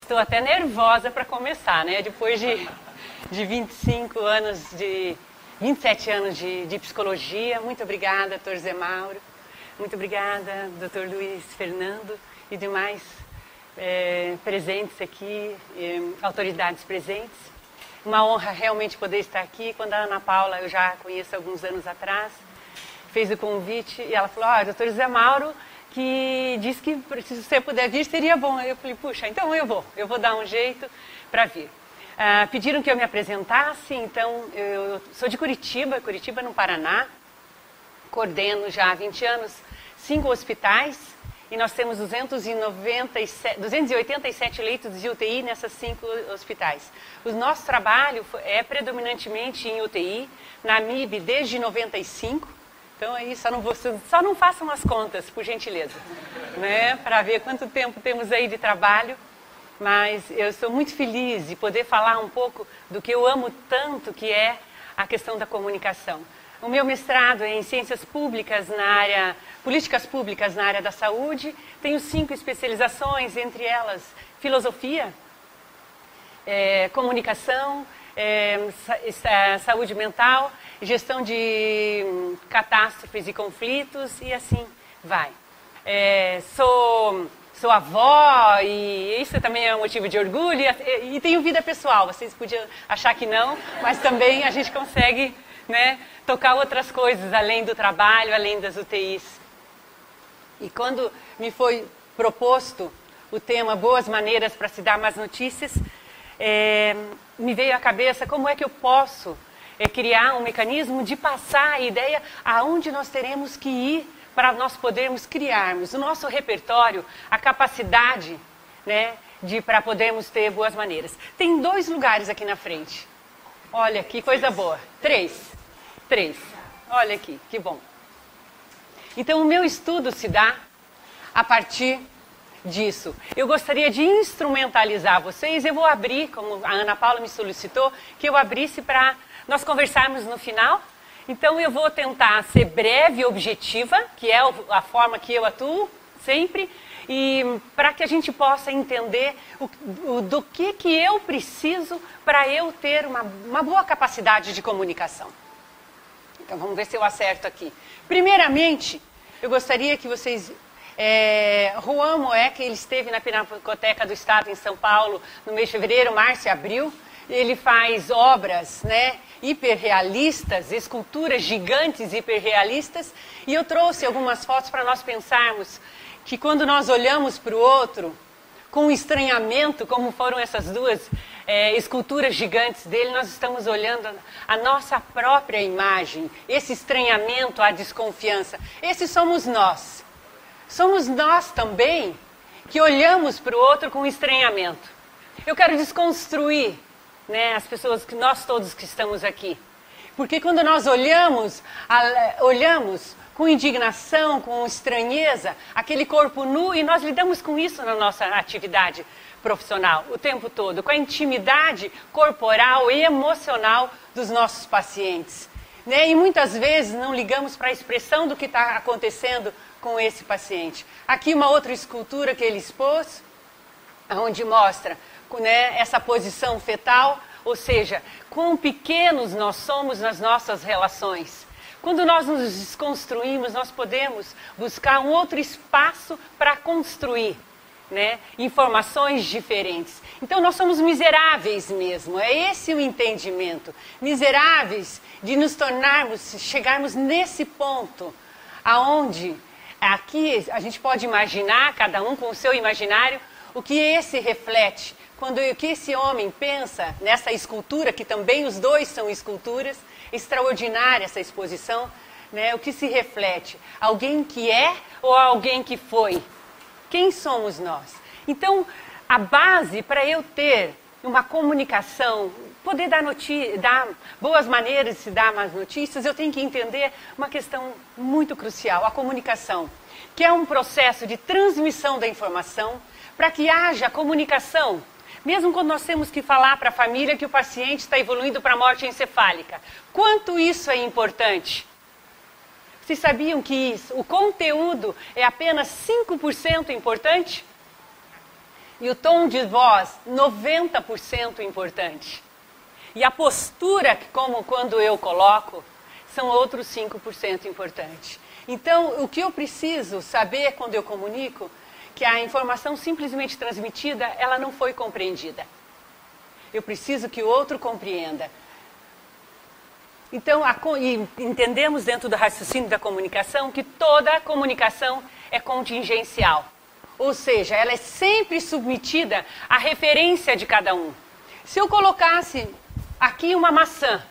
Estou até nervosa para começar, né? Depois de 27 anos de psicologia. Muito obrigada, Dr. Zé Mauro. Muito obrigada, Dr. Luiz Fernando e demais presentes aqui, autoridades presentes. Uma honra realmente poder estar aqui. Quando a Ana Paula, eu já conheço há alguns anos atrás, fez o convite e ela falou, Dr. Zé Mauro, que disse que se você puder vir seria bom. Eu falei, puxa, então eu vou dar um jeito para vir. Pediram que eu me apresentasse, então eu sou de Curitiba no Paraná, coordeno já há 20 anos 5 hospitais e nós temos 287 leitos de UTI nessas 5 hospitais. O nosso trabalho é predominantemente em UTI, na MIB desde 95. Então aí só não façam as contas, por gentileza, né? Para ver quanto tempo temos aí de trabalho. Mas eu estou muito feliz de poder falar um pouco do que eu amo tanto, que é a questão da comunicação. O meu mestrado é em Ciências Públicas Políticas Públicas na área da saúde. Tenho 5 especializações, entre elas filosofia, comunicação, saúde mental, gestão de catástrofes e conflitos e assim vai. Sou avó e isso também é um motivo de orgulho e tenho vida pessoal. Vocês podiam achar que não, mas também a gente consegue, né, tocar outras coisas além do trabalho, além das UTIs. E quando me foi proposto o tema Boas Maneiras para se dar más notícias, me veio à cabeça como é que eu posso criar um mecanismo de passar a ideia aonde nós teremos que ir para nós podermos criarmos o nosso repertório, a capacidade, né, para podermos ter boas maneiras. Tem 2 lugares aqui na frente. Olha, que coisa boa. 3. Olha aqui, que bom. Então, o meu estudo se dá a partir disso. Eu gostaria de instrumentalizar vocês. Eu vou abrir, como a Ana Paula me solicitou, que eu abrisse para nós conversarmos no final. Então, eu vou tentar ser breve e objetiva, que é a forma que eu atuo sempre, e para que a gente possa entender do que eu preciso para eu ter uma boa capacidade de comunicação. Então, vamos ver se eu acerto aqui. Primeiramente, eu gostaria que vocês... Juan Moeck, ele esteve na Pinacoteca do Estado em São Paulo no mês de fevereiro, março e abril. Ele faz obras, né, hiperrealistas, esculturas gigantes hiperrealistas. E eu trouxe algumas fotos para nós pensarmos que quando nós olhamos para o outro, com estranhamento, como foram essas 2 esculturas gigantes dele, nós estamos olhando a nossa própria imagem, esse estranhamento, a desconfiança. Esses somos nós. Somos nós também que olhamos para o outro com estranhamento. Eu quero desconstruir, né, as pessoas, nós todos que estamos aqui. Porque quando nós olhamos com indignação, com estranheza, aquele corpo nu, e nós lidamos com isso na nossa atividade profissional o tempo todo, com a intimidade corporal e emocional dos nossos pacientes. Né? E muitas vezes não ligamos para a expressão do que está acontecendo com esse paciente. Aqui uma outra escultura que ele expôs, onde mostra, né, essa posição fetal, ou seja, quão pequenos nós somos nas nossas relações. Quando nós nos desconstruímos, nós podemos buscar um outro espaço para construir, né, informações diferentes. Então nós somos miseráveis mesmo, é esse o entendimento. Miseráveis de nos tornarmos, chegarmos nesse ponto, aonde aqui a gente pode imaginar, cada um com o seu imaginário, o que esse reflete. O que esse homem pensa nessa escultura, que também os 2 são esculturas, extraordinária essa exposição, né? O que se reflete? Alguém que é ou alguém que foi? Quem somos nós? Então, a base para eu ter uma comunicação, poder dar boas maneiras de se dar más notícias, eu tenho que entender uma questão muito crucial, a comunicação, que é um processo de transmissão da informação para que haja comunicação. Mesmo quando nós temos que falar para a família que o paciente está evoluindo para a morte encefálica. Quanto isso é importante? Vocês sabiam que o conteúdo é apenas 5% importante? E o tom de voz, 90% importante. E a postura, como quando eu coloco, são outros 5% importante. Então, o que eu preciso saber quando eu comunico, que a informação simplesmente transmitida, ela não foi compreendida. Eu preciso que o outro compreenda. Então, entendemos dentro do raciocínio da comunicação que toda comunicação é contingencial. Ou seja, ela é sempre submetida à referência de cada um. Se eu colocasse aqui uma maçã,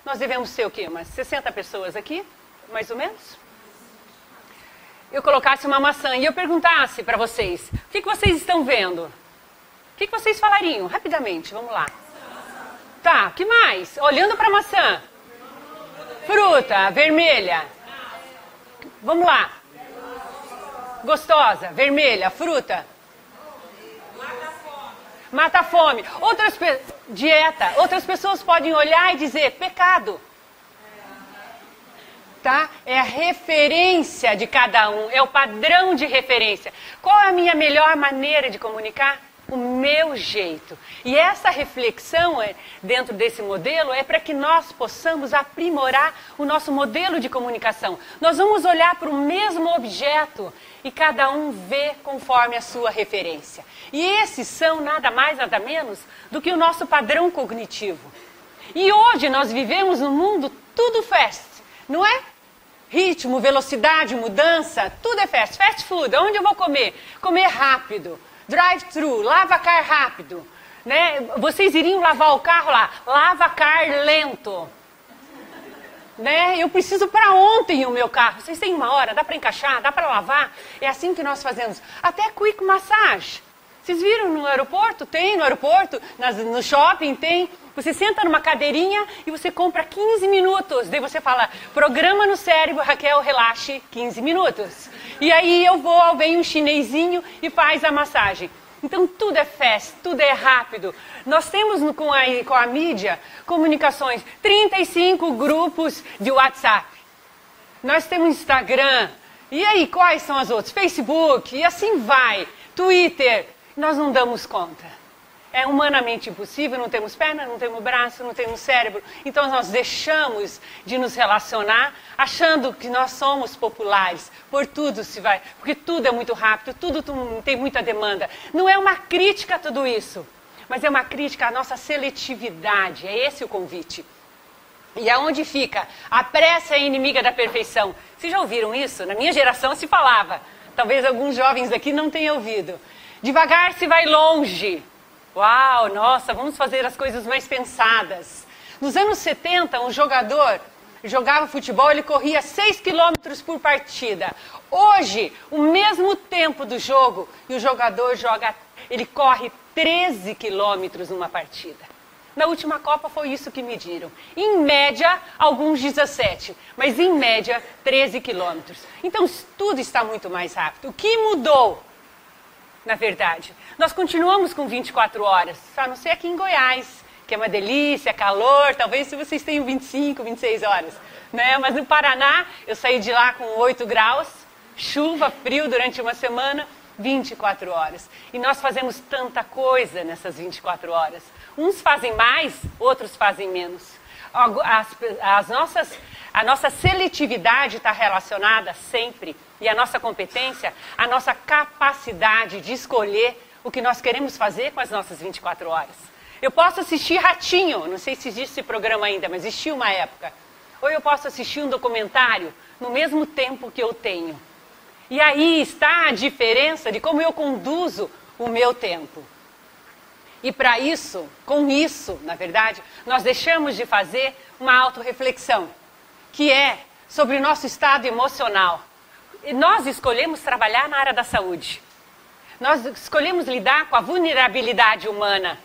nós devemos ser o quê? Umas 60 pessoas aqui, mais ou menos? Eu colocasse uma maçã e eu perguntasse para vocês, o que vocês estão vendo? O que vocês falariam? Rapidamente, vamos lá. Tá, o que mais? Olhando para a maçã. Fruta, vermelha. Vamos lá. Gostosa, vermelha, fruta. Mata a fome. Dieta. Outras pessoas podem olhar e dizer pecado. Tá? É a referência de cada um, é o padrão de referência. Qual é a minha melhor maneira de comunicar? O meu jeito. E essa reflexão dentro desse modelo é para que nós possamos aprimorar o nosso modelo de comunicação. Nós vamos olhar para o mesmo objeto e cada um vê conforme a sua referência. E esses são nada mais, nada menos do que o nosso padrão cognitivo. E hoje nós vivemos num mundo tudo fast, não é? Ritmo, velocidade, mudança, tudo é fast. Fast food, onde eu vou comer? Comer rápido. Drive-thru, lava-car rápido. Né? Vocês iriam lavar o carro lá, lava-car lento. Né? Eu preciso para ontem o meu carro. Vocês têm uma hora, dá para encaixar, dá para lavar. É assim que nós fazemos. Até quick massage. Vocês viram no aeroporto? Tem no aeroporto, no shopping tem. Você senta numa cadeirinha e você compra 15 minutos. Daí você fala, programa no cérebro, Raquel, relaxe 15 minutos. E aí vem um chinesinho e faz a massagem. Então tudo é fast, tudo é rápido. Nós temos com a mídia comunicações, 35 grupos de WhatsApp. Nós temos Instagram. E aí, quais são as outras? Facebook, e assim vai. Twitter. Nós não damos conta. É humanamente impossível, não temos perna, não temos braço, não temos cérebro. Então nós deixamos de nos relacionar achando que nós somos populares. Por tudo se vai, porque tudo é muito rápido, tudo tem muita demanda. Não é uma crítica a tudo isso, mas é uma crítica à nossa seletividade. É esse o convite. E aonde fica? A pressa é inimiga da perfeição. Vocês já ouviram isso? Na minha geração se falava. Talvez alguns jovens aqui não tenham ouvido. Devagar se vai longe. Uau, nossa, vamos fazer as coisas mais pensadas. Nos anos 70, um jogador jogava futebol, ele corria 6 quilômetros por partida. Hoje, o mesmo tempo do jogo, e o jogador ele corre 13 quilômetros numa partida. Na última Copa foi isso que mediram. Em média, alguns 17, mas em média, 13 quilômetros. Então, tudo está muito mais rápido. O que mudou? Na verdade, nós continuamos com 24 horas, a não ser aqui em Goiás, que é uma delícia, calor, talvez se vocês tenham 25, 26 horas. Né? Mas no Paraná, eu saí de lá com 8 graus, chuva, frio durante uma semana, 24 horas. E nós fazemos tanta coisa nessas 24 horas. Uns fazem mais, outros fazem menos. A nossa seletividade está relacionada sempre, e a nossa competência, a nossa capacidade de escolher o que nós queremos fazer com as nossas 24 horas. Eu posso assistir Ratinho, não sei se existe esse programa ainda, mas existiu uma época. Ou eu posso assistir um documentário no mesmo tempo que eu tenho. E aí está a diferença de como eu conduzo o meu tempo. E para isso, com isso, na verdade, nós deixamos de fazer uma autorreflexão, que é sobre o nosso estado emocional. E nós escolhemos trabalhar na área da saúde. Nós escolhemos lidar com a vulnerabilidade humana,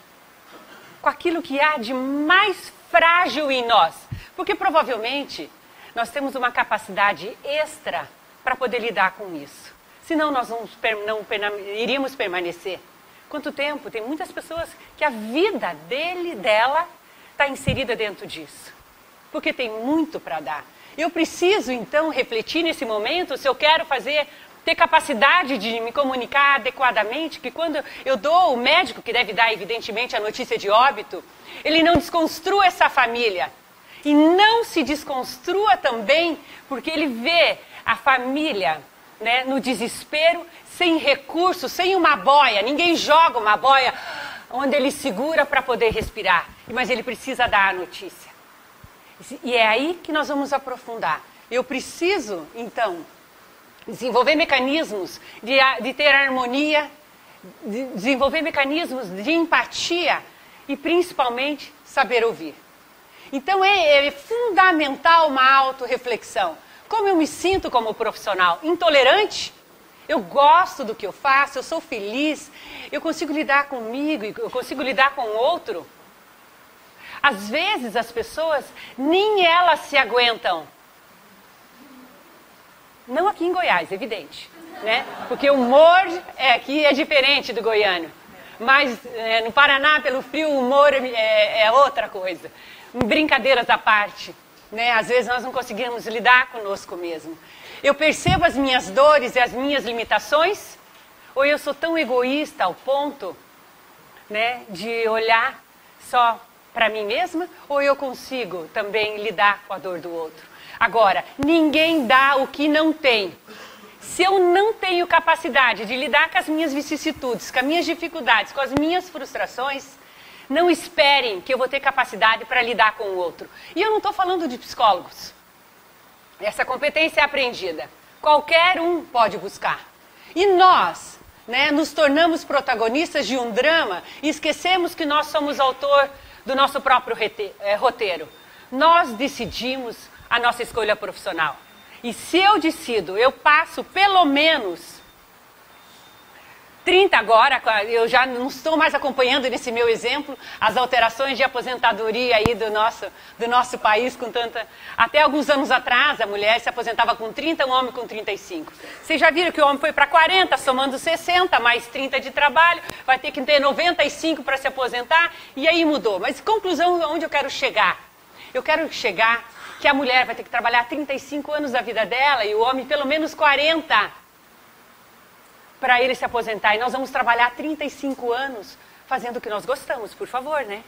com aquilo que há de mais frágil em nós. Porque provavelmente nós temos uma capacidade extra para poder lidar com isso. Senão nós não iríamos permanecer. Quanto tempo? Tem muitas pessoas que a vida dela está inserida dentro disso. Porque tem muito para dar. Eu preciso, então, refletir nesse momento se eu quero fazer ter capacidade de me comunicar adequadamente, que quando eu dou o médico, que deve dar evidentemente a notícia de óbito, ele não desconstrua essa família. E não se desconstrua também, porque ele vê a família, né, no desespero, sem recursos, sem uma boia. Ninguém joga uma boia onde ele segura para poder respirar. Mas ele precisa dar a notícia. E é aí que nós vamos aprofundar. Eu preciso, então, desenvolver mecanismos de ter harmonia, desenvolver mecanismos de empatia e, principalmente, saber ouvir. Então, é fundamental uma autorreflexão. Como eu me sinto como profissional? Intolerante? Eu gosto do que eu faço, eu sou feliz, eu consigo lidar comigo, eu consigo lidar com o outro? Às vezes, as pessoas, nem elas se aguentam. Não aqui em Goiás, evidente, né? Porque o humor aqui é diferente do goiano. Mas no Paraná, pelo frio, o humor é outra coisa. Brincadeiras à parte, né? Às vezes nós não conseguimos lidar conosco mesmo. Eu percebo as minhas dores e as minhas limitações, ou eu sou tão egoísta ao ponto, né, de olhar só para mim mesma, ou eu consigo também lidar com a dor do outro? Agora, ninguém dá o que não tem. Se eu não tenho capacidade de lidar com as minhas vicissitudes, com as minhas dificuldades, com as minhas frustrações, não esperem que eu vou ter capacidade para lidar com o outro. E eu não estou falando de psicólogos. Essa competência é aprendida. Qualquer um pode buscar. E nós, né, nos tornamos protagonistas de um drama e esquecemos que nós somos autor do nosso próprio roteiro. Nós decidimos a nossa escolha profissional. E se eu decido, eu passo pelo menos 30 agora, eu já não estou mais acompanhando nesse meu exemplo, as alterações de aposentadoria aí do nosso país com tanta... Até alguns anos atrás, a mulher se aposentava com 30, o homem com 35. Vocês já viram que o homem foi para 40, somando 60, mais 30 de trabalho, vai ter que ter 95 para se aposentar, e aí mudou. Mas conclusão, onde eu quero chegar? Eu quero chegar que a mulher vai ter que trabalhar 35 anos da vida dela e o homem pelo menos 40 para ele se aposentar. E nós vamos trabalhar 35 anos fazendo o que nós gostamos, por favor, né?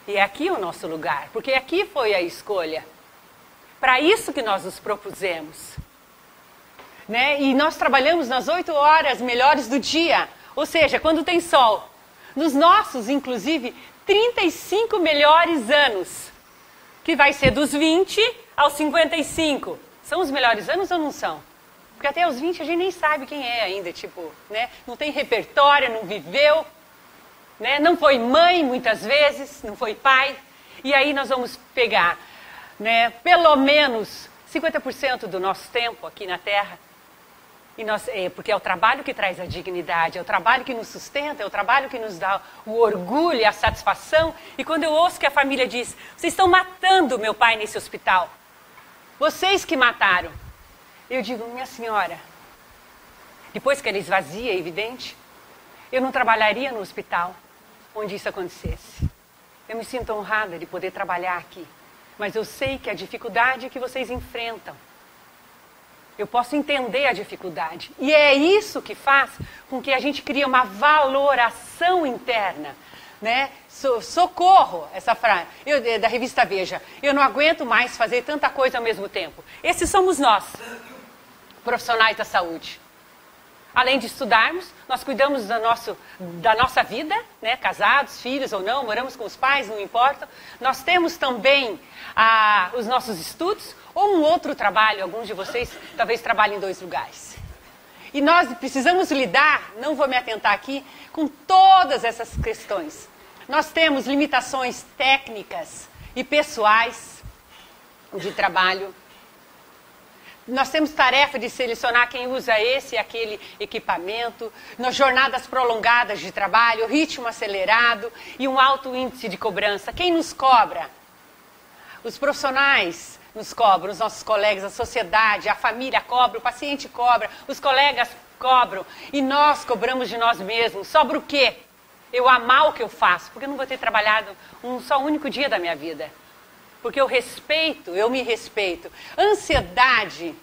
E é aqui o nosso lugar, porque aqui foi a escolha. Para isso que nós nos propusemos. Né? E nós trabalhamos nas 8 horas melhores do dia, ou seja, quando tem sol. Nos nossos, inclusive, 35 melhores anos, que vai ser dos 20 aos 55. São os melhores anos ou não são? Porque até os 20 a gente nem sabe quem é ainda, tipo, né? Não tem repertório, não viveu, né? Não foi mãe muitas vezes, não foi pai. E aí nós vamos pegar, né, pelo menos 50% do nosso tempo aqui na Terra. E porque é o trabalho que traz a dignidade, é o trabalho que nos sustenta, é o trabalho que nos dá o orgulho e a satisfação. E quando eu ouço que a família diz, vocês estão matando meu pai nesse hospital, vocês que mataram, eu digo, minha senhora, depois que ela esvazia, é evidente, eu não trabalharia no hospital onde isso acontecesse. Eu me sinto honrada de poder trabalhar aqui, mas eu sei que a dificuldade que vocês enfrentam, eu posso entender a dificuldade. E é isso que faz com que a gente crie uma valoração interna, né? Socorro, essa frase da revista Veja. Eu não aguento mais fazer tanta coisa ao mesmo tempo. Esses somos nós, profissionais da saúde. Além de estudarmos, nós cuidamos da nossa vida, né? Casados, filhos ou não, moramos com os pais, não importa. Nós temos também os nossos estudos ou um outro trabalho. Alguns de vocês talvez trabalhem em 2 lugares. E nós precisamos lidar, não vou me atentar aqui, com todas essas questões. Nós temos limitações técnicas e pessoais de trabalho. Nós temos tarefa de selecionar quem usa esse e aquele equipamento, nas jornadas prolongadas de trabalho, ritmo acelerado e um alto índice de cobrança. Quem nos cobra? Os profissionais nos cobram, os nossos colegas, a sociedade, a família cobra, o paciente cobra, os colegas cobram e nós cobramos de nós mesmos. Sobra o quê? Eu amar o que eu faço, porque eu não vou ter trabalhado um só único dia da minha vida. Porque eu me respeito. Ansiedade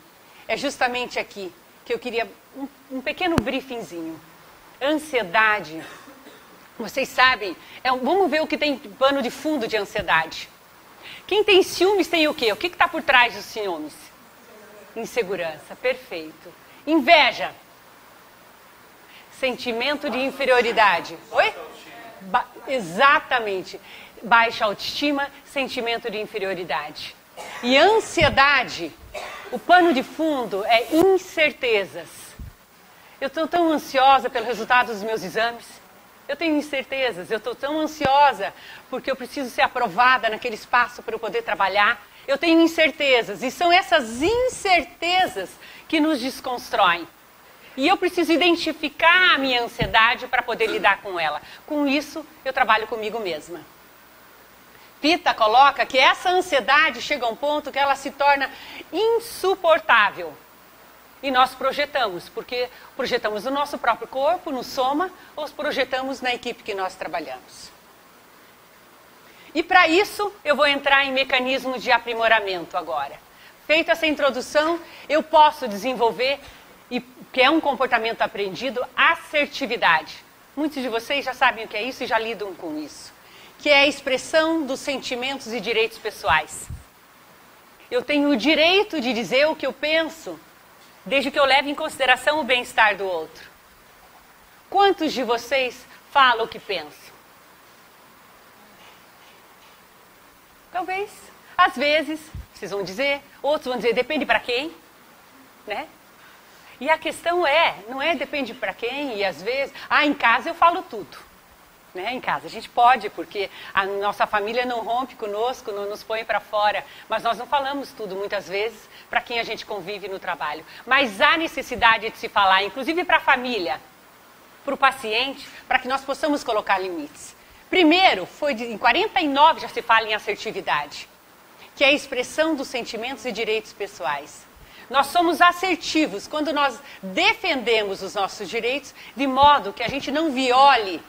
é justamente aqui. que eu queria um pequeno briefingzinho. Ansiedade, vocês sabem, vamos ver o que tem pano de fundo de ansiedade. Quem tem ciúmes tem o quê? O que está por trás dos ciúmes? Insegurança, perfeito. Inveja. Sentimento de inferioridade. Oi? Exatamente. Baixa autoestima, sentimento de inferioridade. E ansiedade, o pano de fundo é incertezas. Eu estou tão ansiosa pelo resultado dos meus exames. Eu tenho incertezas, eu estou tão ansiosa porque eu preciso ser aprovada naquele espaço para eu poder trabalhar. Eu tenho incertezas e são essas incertezas que nos desconstroem. E eu preciso identificar a minha ansiedade para poder lidar com ela. Com isso, eu trabalho comigo mesma. Pita coloca que essa ansiedade chega a um ponto que ela se torna insuportável. E nós projetamos, porque projetamos no nosso próprio corpo, no soma, ou projetamos na equipe que nós trabalhamos. E para isso, eu vou entrar em mecanismos de aprimoramento agora. Feita essa introdução, eu posso desenvolver, que é um comportamento aprendido, assertividade. Muitos de vocês já sabem o que é isso e já lidam com isso. Que é a expressão dos sentimentos e direitos pessoais. Eu tenho o direito de dizer o que eu penso, desde que eu leve em consideração o bem-estar do outro. Quantos de vocês falam o que pensam? Talvez. Às vezes, vocês vão dizer, outros vão dizer, depende para quem, né? E a questão não é depende para quem, e às vezes, em casa eu falo tudo. Né? Em casa a gente pode, porque a nossa família não rompe conosco, não nos põe para fora, mas nós não falamos tudo muitas vezes para quem a gente convive no trabalho. Mas há necessidade de se falar, inclusive para a família, para o paciente, para que nós possamos colocar limites. Primeiro, em 49 já se fala em assertividade, que é a expressão dos sentimentos e direitos pessoais. Nós somos assertivos quando nós defendemos os nossos direitos de modo que a gente não viole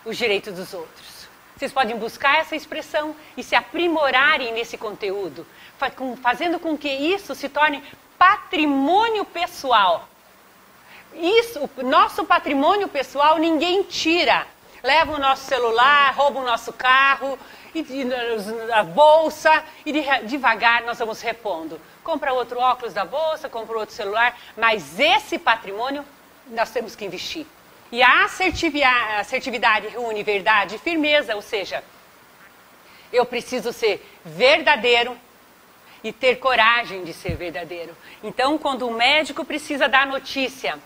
os direitos dos outros. Vocês podem buscar essa expressão e se aprimorarem nesse conteúdo, fazendo com que isso se torne patrimônio pessoal. O nosso patrimônio pessoal ninguém tira. Leva o nosso celular, rouba o nosso carro, a bolsa, e devagar nós vamos repondo. Compra outro óculos da bolsa, compra outro celular, mas esse patrimônio nós temos que investir. E a assertividade reúne verdade e firmeza, ou seja, eu preciso ser verdadeiro e ter coragem de ser verdadeiro. Então, quando o médico precisa dar notícia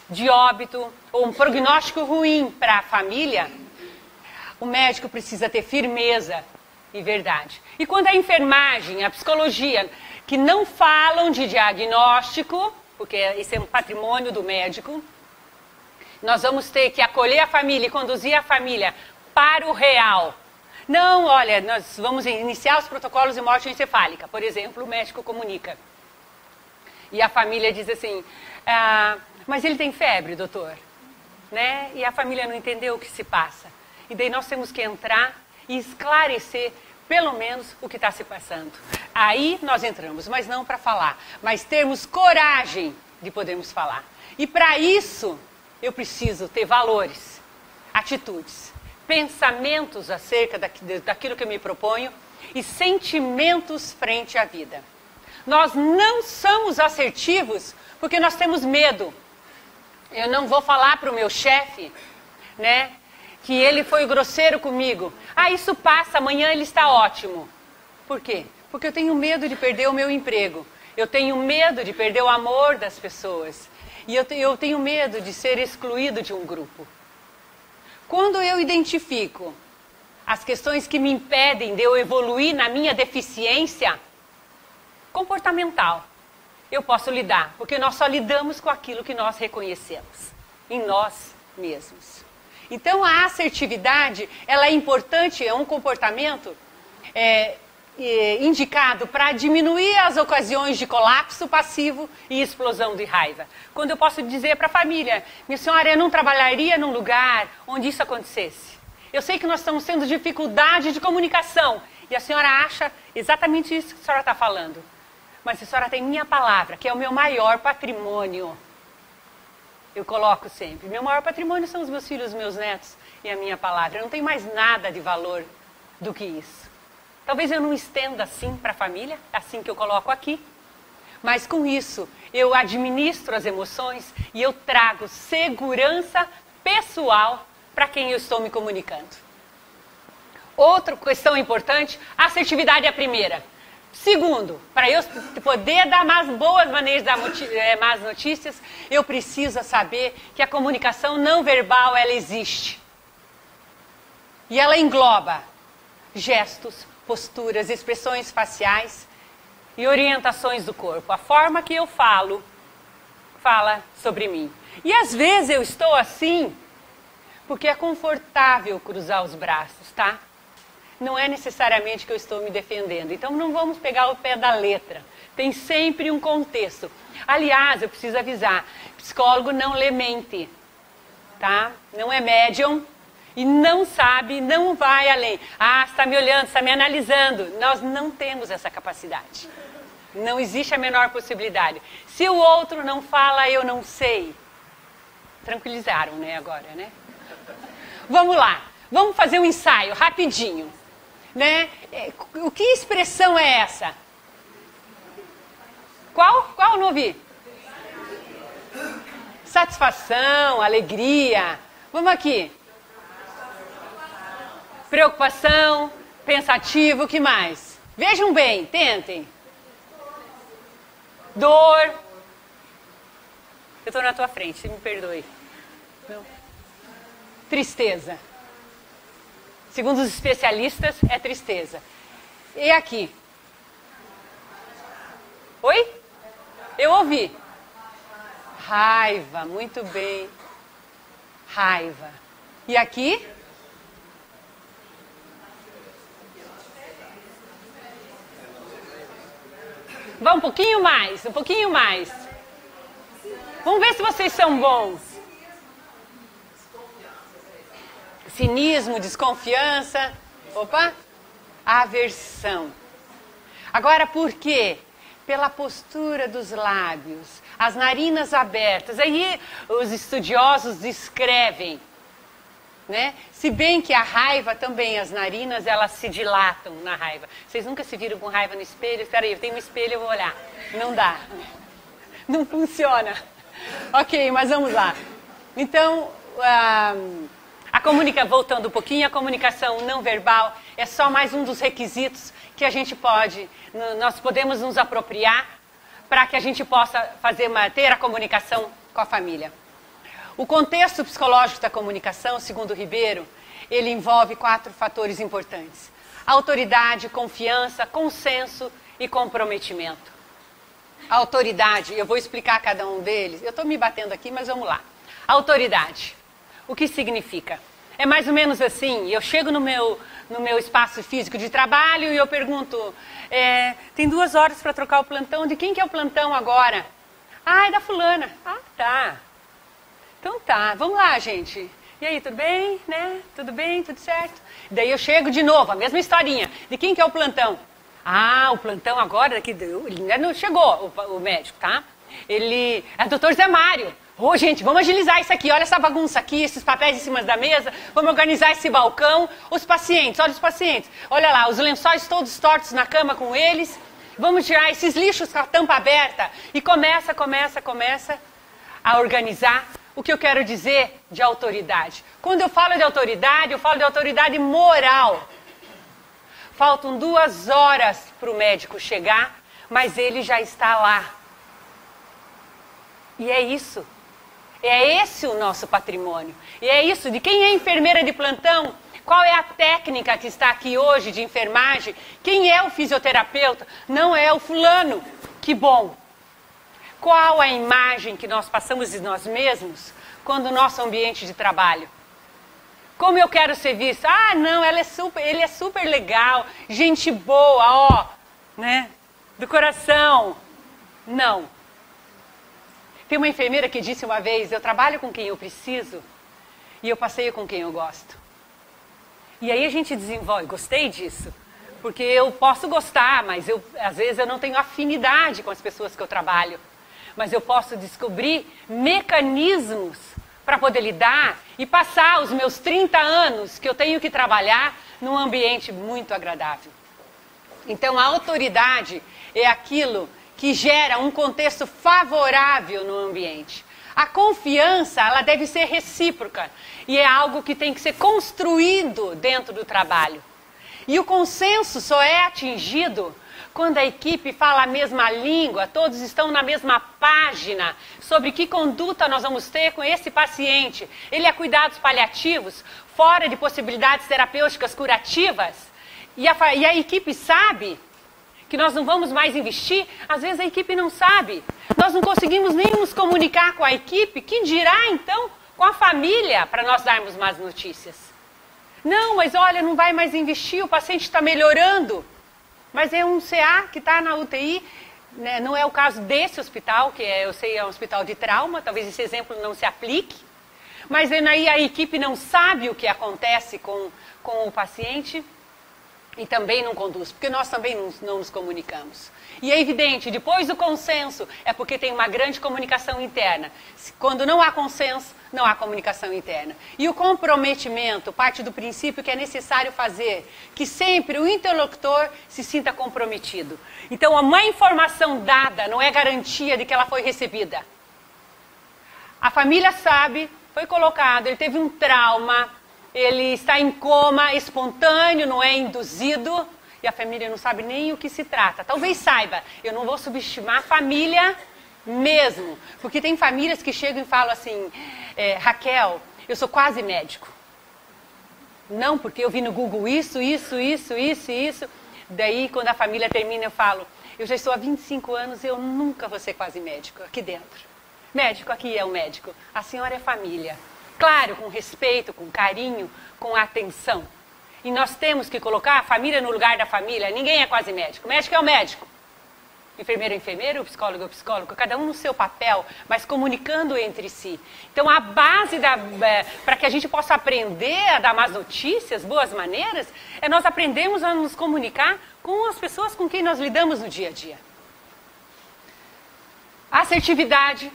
de óbito ou um prognóstico ruim para a família, o médico precisa ter firmeza e verdade. E quando a enfermagem, a psicologia, que não falam de diagnóstico, porque esse é um patrimônio do médico, nós vamos ter que acolher a família e conduzir a família para o real. Não, olha, nós vamos iniciar os protocolos de morte encefálica. Por exemplo, o médico comunica. E a família diz assim, mas ele tem febre, doutor. Né? E a família não entendeu o que se passa. E daí nós temos que entrar e esclarecer, pelo menos, o que está se passando. Aí nós entramos, mas não para falar. Mas termos coragem de podermos falar. E para isso, eu preciso ter valores, atitudes, pensamentos acerca daquilo que eu me proponho e sentimentos frente à vida. Nós não somos assertivos porque nós temos medo. Eu não vou falar para o meu chefe, né, que ele foi grosseiro comigo. Isso passa, amanhã ele está ótimo. Por quê? Porque eu tenho medo de perder o meu emprego. Eu tenho medo de perder o amor das pessoas. E eu tenho medo de ser excluído de um grupo. Quando eu identifico as questões que me impedem de eu evoluir na minha deficiência comportamental, eu posso lidar, porque nós só lidamos com aquilo que nós reconhecemos em nós mesmos. Então a assertividade, ela é importante, é um comportamento indicado para diminuir as ocasiões de colapso passivo e explosão de raiva. Quando eu posso dizer para a família, minha senhora, eu não trabalharia num lugar onde isso acontecesse. Eu sei que nós estamos tendo dificuldade de comunicação e a senhora acha exatamente isso que a senhora está falando. Mas a senhora tem minha palavra, que é o meu maior patrimônio. eu coloco sempre. Meu maior patrimônio são os meus filhos, os meus netos e a minha palavra. Eu não tenho mais nada de valor do que isso. Talvez eu não estenda assim para a família, assim que eu coloco aqui. Mas com isso, eu administro as emoções e eu trago segurança pessoal para quem eu estou me comunicando. Outra questão importante, a assertividade é a primeira. Segundo, para eu poder dar mais boas maneiras de dar más notícias, eu preciso saber que a comunicação não verbal, ela existe. E ela engloba gestos, posturas, expressões faciais e orientações do corpo. A forma que eu falo, fala sobre mim. E às vezes eu estou assim, porque é confortável cruzar os braços, tá? Não é necessariamente que eu estou me defendendo. Então não vamos pegar o pé da letra. Tem sempre um contexto. Aliás, eu preciso avisar, psicólogo não lê mente, tá? Não é médium e não sabe, não vai além. Ah, você está me olhando, está me analisando. Nós não temos essa capacidade. Não existe a menor possibilidade. Se o outro não fala, eu não sei. Tranquilizaram, né, agora, né? Vamos lá. Vamos fazer um ensaio, rapidinho. Né? Que expressão é essa? Qual? Não ouvi? Satisfação, alegria. Vamos aqui. Preocupação, pensativo, o que mais? Vejam bem, tentem. Dor. Eu estou na tua frente, você me perdoe. Não. Tristeza. Segundo os especialistas, é tristeza. E aqui? Oi? Eu ouvi. Raiva, muito bem. Raiva. E aqui? Vamos um pouquinho mais, um pouquinho mais. Vamos ver se vocês são bons. Cinismo, desconfiança, opa, aversão. Agora por quê? Pela postura dos lábios, as narinas abertas. Aí os estudiosos descrevem, né? Se bem que a raiva também, as narinas, elas se dilatam na raiva. Vocês nunca se viram com raiva no espelho? Espera aí, eu tenho um espelho, eu vou olhar. Não dá. Não funciona. Ok, mas vamos lá. Então, voltando um pouquinho, a comunicação não verbal é só mais um dos requisitos que a gente nós podemos nos apropriar para que a gente possa ter a comunicação com a família. O contexto psicológico da comunicação, segundo Ribeiro, ele envolve 4 fatores importantes: autoridade, confiança, consenso e comprometimento. A autoridade, eu vou explicar cada um deles. Eu estou me batendo aqui, mas vamos lá. Autoridade. O que significa? É mais ou menos assim, eu chego no meu espaço físico de trabalho e eu pergunto, tem 2 horas para trocar o plantão, de quem que é o plantão agora? Ah, é da fulana. Ah, tá. Então tá, vamos lá, gente. E aí, tudo bem, né? Tudo bem, tudo certo? Daí eu chego de novo, a mesma historinha. De quem que é o plantão? Ah, o plantão agora, ele ainda não chegou, o médico, tá? Ele é o doutor Zé Mário. Ô, gente, vamos agilizar isso aqui. Olha essa bagunça aqui, esses papéis em cima da mesa. Vamos organizar esse balcão. Os pacientes, olha os pacientes. Olha lá, os lençóis todos tortos na cama com eles. Vamos tirar esses lixos com a tampa aberta. E começa a organizar o que eu quero dizer de autoridade. Quando eu falo de autoridade, eu falo de autoridade moral. Faltam 2 horas para o médico chegar, mas ele já está lá. E é isso. É esse o nosso patrimônio. E é isso, de quem é enfermeira de plantão, qual é a técnica que está aqui hoje de enfermagem, quem é o fisioterapeuta, não é o fulano. Que bom. Qual a imagem que nós passamos de nós mesmos quando o nosso ambiente de trabalho? Como eu quero ser vista? Ah, não, ele é super legal, gente boa, ó, né? Do coração. Não. Tem uma enfermeira que disse uma vez, eu trabalho com quem eu preciso e eu passeio com quem eu gosto. E aí a gente desenvolve, gostei disso, porque eu posso gostar, mas às vezes eu não tenho afinidade com as pessoas que eu trabalho. mas eu posso descobrir mecanismos para poder lidar e passar os meus 30 anos que eu tenho que trabalhar num ambiente muito agradável. Então, a autoridade é aquilo que gera um contexto favorável no ambiente. A confiança, ela deve ser recíproca e é algo que tem que ser construído dentro do trabalho. E o consenso só é atingido quando a equipe fala a mesma língua, todos estão na mesma página sobre que conduta nós vamos ter com esse paciente. Ele é cuidados paliativos, fora de possibilidades terapêuticas curativas. E a equipe sabe que nós não vamos mais investir, às vezes a equipe não sabe. Nós não conseguimos nem nos comunicar com a equipe, que dirá então com a família para nós darmos más notícias. Não, mas olha, não vai mais investir, o paciente está melhorando. Mas é um CA que está na UTI, né? Não é o caso desse hospital, que eu sei é um hospital de trauma, talvez esse exemplo não se aplique. Mas aí a equipe não sabe o que acontece com o paciente e também não conduz, porque nós também não nos comunicamos. E é evidente, depois do consenso, é porque tem uma grande comunicação interna. Quando não há consenso, não há comunicação interna. E o comprometimento parte do princípio que é necessário fazer, que sempre o interlocutor se sinta comprometido. Então, uma informação dada não é garantia de que ela foi recebida. A família sabe, foi colocado, ele teve um trauma, ele está em coma espontâneo, não é induzido, e a família não sabe nem o que se trata. Talvez saiba, eu não vou subestimar a família mesmo, porque tem famílias que chegam e falam assim, Raquel, eu sou quase médico. Não, porque eu vi no Google isso. Daí, quando a família termina, eu falo, eu já estou há 25 anos e eu nunca vou ser quase médico aqui dentro. Médico, aqui é o médico. A senhora é família. Claro, com respeito, com carinho, com atenção. E nós temos que colocar a família no lugar da família. Ninguém é quase médico. Médico é o médico. Enfermeiro é enfermeiro, psicólogo é o psicólogo. Cada um no seu papel, mas comunicando entre si. Então, a base para que a gente possa aprender a dar más notícias, boas maneiras, é nós aprendermos a nos comunicar com as pessoas com quem nós lidamos no dia a dia. Assertividade,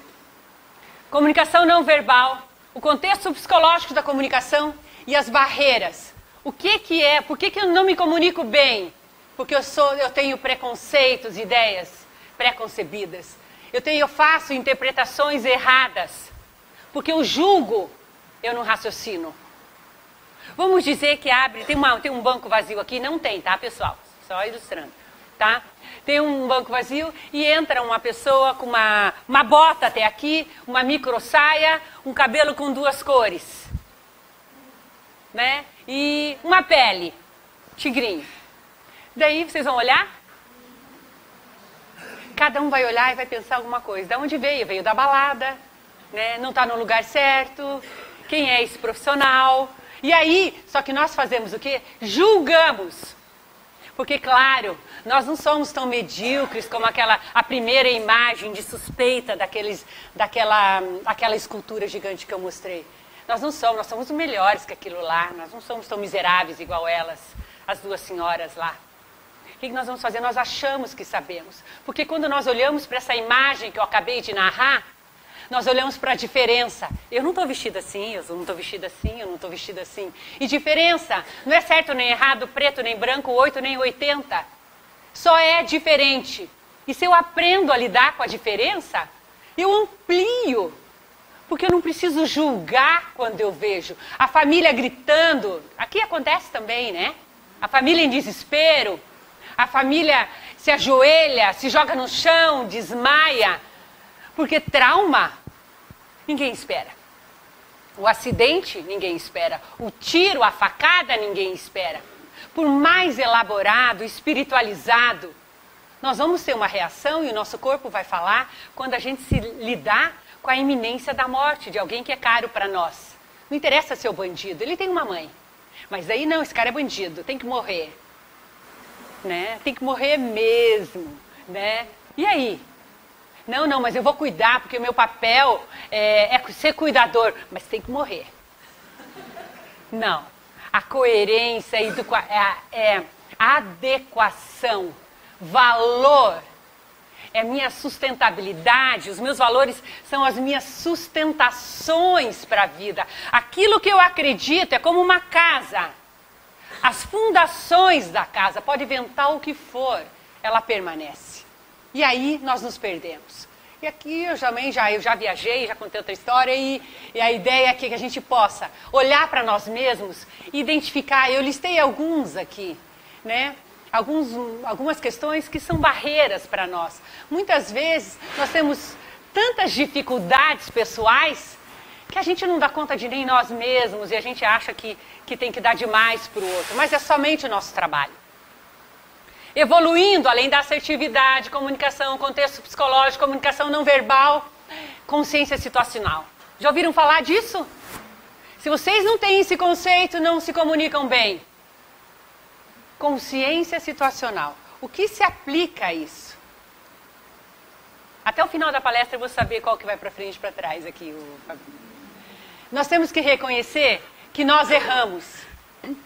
comunicação não verbal, o contexto psicológico da comunicação e as barreiras. O que é? Por que eu não me comunico bem? Porque eu tenho preconceitos, ideias preconcebidas. Eu faço interpretações erradas. Porque eu julgo, eu não raciocino. Vamos dizer que tem um banco vazio aqui, não tem, tá, pessoal? Só ilustrando, tá? Tem um banco vazio e entra uma pessoa com uma bota até aqui, uma micro saia, um cabelo com 2 cores, né? E uma pele, tigrinho. Daí vocês vão olhar? Cada um vai olhar e vai pensar alguma coisa. De onde veio? Veio da balada, né? Não está no lugar certo. Quem é esse profissional? E aí, só que nós fazemos o quê? Julgamos. Porque, claro, nós não somos tão medíocres como a primeira imagem de suspeita daquela escultura gigante que eu mostrei. Nós não somos, nós somos melhores que aquilo lá. Nós não somos tão miseráveis igual elas, as 2 senhoras lá. O que nós vamos fazer? Nós achamos que sabemos. Porque quando nós olhamos para essa imagem que eu acabei de narrar, nós olhamos para a diferença. Eu não estou vestida assim, eu não estou vestida assim, eu não estou vestida assim. E diferença não é certo nem errado, preto nem branco, 8 nem 80. Só é diferente. E se eu aprendo a lidar com a diferença, eu amplio. Porque eu não preciso julgar quando eu vejo. A família gritando, aqui acontece também, né? A família em desespero, a família se ajoelha, se joga no chão, desmaia. Porque trauma, ninguém espera. O acidente, ninguém espera. O tiro, a facada, ninguém espera. Por mais elaborado, espiritualizado, nós vamos ter uma reação e o nosso corpo vai falar quando a gente se lidar com a iminência da morte de alguém que é caro para nós. Não interessa ser o bandido, ele tem uma mãe. Mas aí não, esse cara é bandido, tem que morrer. Né? Tem que morrer mesmo. Né? E aí? Não, mas eu vou cuidar, porque o meu papel é ser cuidador. Mas tem que morrer. Não. A coerência, a adequação, valor é a minha sustentabilidade, os meus valores são as minhas sustentações para a vida. Aquilo que eu acredito é como uma casa. As fundações da casa, pode inventar o que for, ela permanece. E aí nós nos perdemos. E aqui eu já viajei, já contei outra história, e a ideia é que a gente possa olhar para nós mesmos e identificar, eu listei alguns aqui, né? Algumas questões que são barreiras para nós. Muitas vezes nós temos tantas dificuldades pessoais que a gente não dá conta de nem nós mesmos e a gente acha que tem que dar demais para o outro, mas é somente o nosso trabalho. Evoluindo, além da assertividade, comunicação, contexto psicológico, comunicação não verbal, consciência situacional. Já ouviram falar disso? Se vocês não têm esse conceito, não se comunicam bem. Consciência situacional. O que se aplica a isso? Até o final da palestra eu vou saber qual que vai para frente e para trás aqui. Nós temos que reconhecer que nós erramos.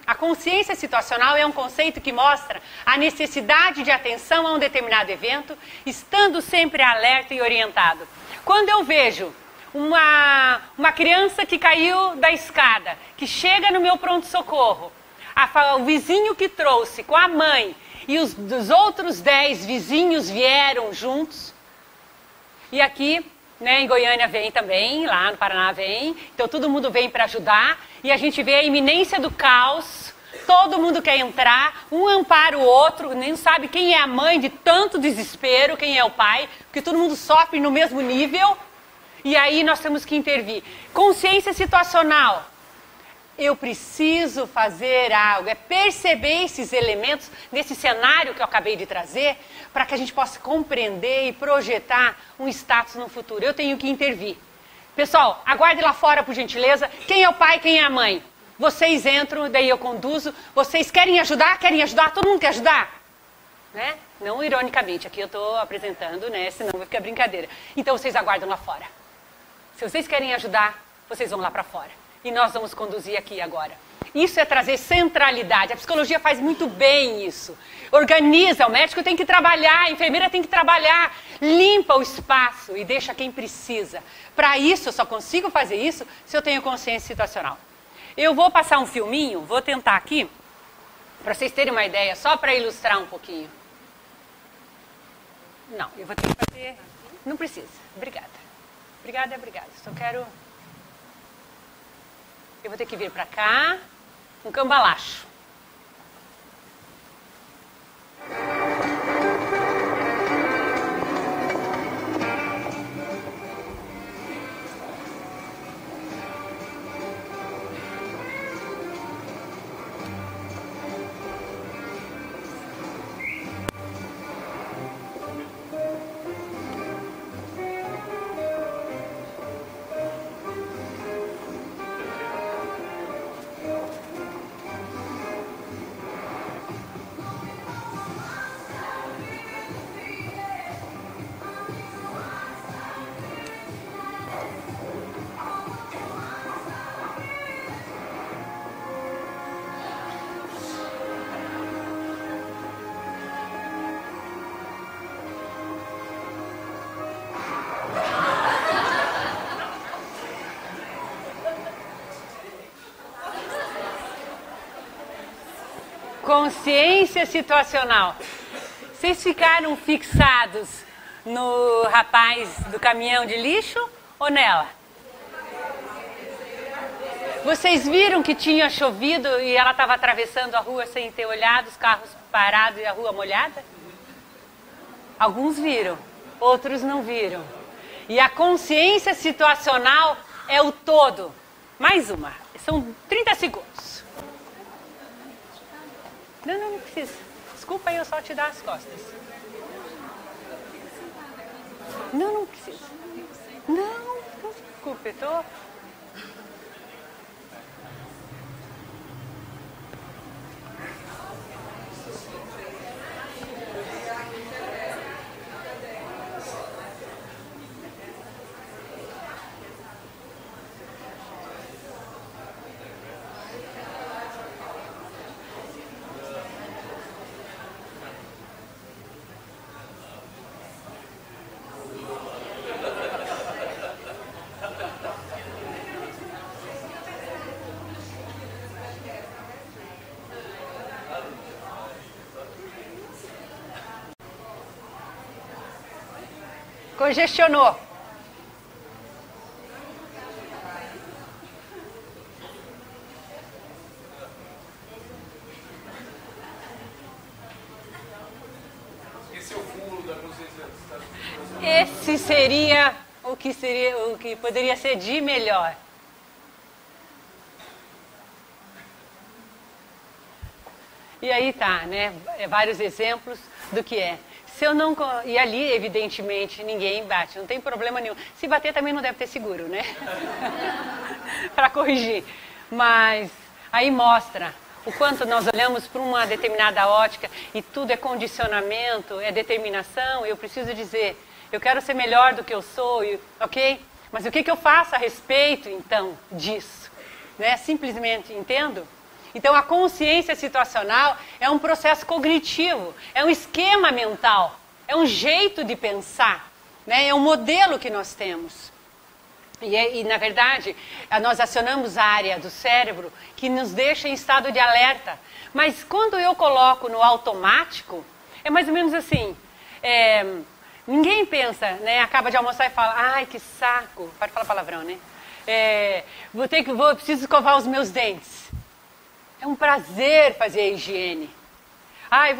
A consciência situacional é um conceito que mostra a necessidade de atenção a um determinado evento, estando sempre alerta e orientado. Quando eu vejo uma criança que caiu da escada, que chega no meu pronto-socorro, o vizinho que trouxe com a mãe e os outros 10 vizinhos vieram juntos, e aqui, né, em Goiânia vem também, lá no Paraná vem, então todo mundo vem para ajudar, e a gente vê a iminência do caos, todo mundo quer entrar, um ampara o outro, nem sabe quem é a mãe de tanto desespero, quem é o pai, porque todo mundo sofre no mesmo nível, e aí nós temos que intervir. Consciência situacional. Eu preciso fazer algo, é perceber esses elementos nesse cenário que eu acabei de trazer, para que a gente possa compreender e projetar um status no futuro. Eu tenho que intervir. Pessoal, aguarde lá fora, por gentileza. Quem é o pai, quem é a mãe? Vocês entram, daí eu conduzo. Vocês querem ajudar? Querem ajudar? Todo mundo quer ajudar? Né? Não ironicamente, aqui eu estou apresentando, né? Senão vai ficar brincadeira. Então vocês aguardam lá fora. Se vocês querem ajudar, vocês vão lá para fora. E nós vamos conduzir aqui agora. Isso é trazer centralidade. A psicologia faz muito bem isso. Organiza, o médico tem que trabalhar, a enfermeira tem que trabalhar, limpa o espaço e deixa quem precisa. Para isso, eu só consigo fazer isso se eu tenho consciência situacional. Eu vou passar um filminho, vou tentar aqui, para vocês terem uma ideia, só para ilustrar um pouquinho. Não, eu vou ter que fazer... Não precisa. Obrigada. Obrigada. Só quero... Eu vou ter que vir para cá, um cambalacho. Consciência situacional. Vocês ficaram fixados no rapaz do caminhão de lixo ou nela? Vocês viram que tinha chovido e ela estava atravessando a rua sem ter olhado, os carros parados e a rua molhada? Alguns viram, outros não viram. E a consciência situacional é o todo. Mais uma, são 30 segundos. Não precisa. Desculpa aí, eu só te dar as costas. Não precisa. Não se preocupe, eu tô... Congestionou. Esse é o cúmulo da consciência. Esse seria o que poderia ser de melhor. E aí tá, né? Vários exemplos do que é. Se eu não... E ali, evidentemente, ninguém bate, não tem problema nenhum. Se bater também não deve ter seguro, né? Para corrigir. Mas aí mostra o quanto nós olhamos para uma determinada ótica e tudo é condicionamento, é determinação. Eu preciso dizer, eu quero ser melhor do que eu sou, ok? Mas o que eu faço a respeito, então, disso? Né? Simplesmente, entendo? Então, a consciência situacional é um processo cognitivo, é um esquema mental, é um jeito de pensar, né? É um modelo que nós temos. E, na verdade, nós acionamos a área do cérebro que nos deixa em estado de alerta. Mas quando eu coloco no automático, é mais ou menos assim, ninguém pensa, né? Acaba de almoçar e fala, ai, que saco, pode falar palavrão, né? Preciso escovar os meus dentes. É um prazer fazer a higiene. Ai,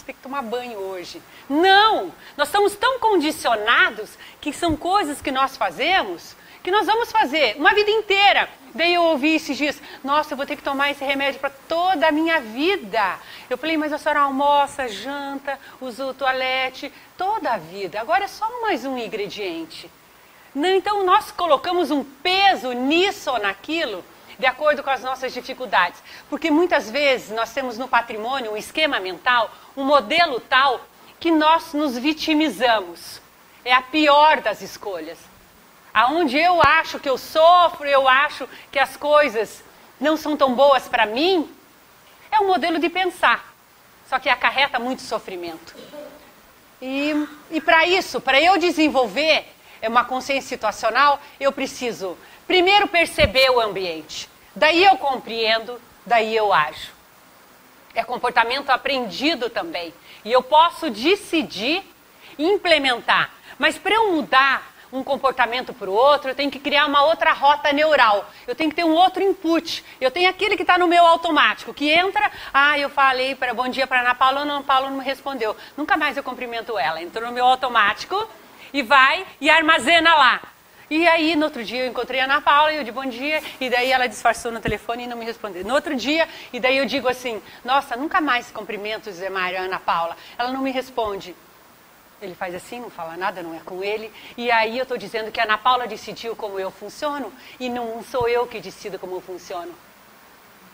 tem que tomar banho hoje. Não! Nós estamos tão condicionados que são coisas que nós fazemos, que nós vamos fazer uma vida inteira. Daí eu ouvi esses dias, nossa, eu vou ter que tomar esse remédio para toda a minha vida. Eu falei, mas a senhora almoça, janta, usa o toalete, toda a vida. Agora é só mais um ingrediente. Não, então nós colocamos um peso nisso ou naquilo, de acordo com as nossas dificuldades. Porque muitas vezes nós temos no patrimônio um esquema mental, um modelo tal, que nós nos vitimizamos. É a pior das escolhas. Aonde eu acho que eu sofro, eu acho que as coisas não são tão boas para mim, é um modelo de pensar. Só que acarreta muito sofrimento. E para isso, para eu desenvolver uma consciência situacional, eu preciso primeiro perceber o ambiente. Daí eu compreendo, daí eu ajo. É comportamento aprendido também. E eu posso decidir implementar. Mas para eu mudar um comportamento para o outro, eu tenho que criar uma outra rota neural. Eu tenho que ter um outro input. Eu tenho aquele que está no meu automático, que entra, eu falei bom dia para a Ana Paula, a Ana Paula não me respondeu. Nunca mais eu cumprimento ela. Entrou no meu automático e vai e armazena lá. E aí, no outro dia, eu encontrei a Ana Paula e eu de bom dia, e daí ela disfarçou no telefone e não me respondeu. No outro dia, e daí eu digo assim, nossa, nunca mais cumprimento Zé Mário, a Ana Paula. Ela não me responde. Ele faz assim, não fala nada, não é com ele. E aí eu estou dizendo que a Ana Paula decidiu como eu funciono, e não sou eu que decido como eu funciono.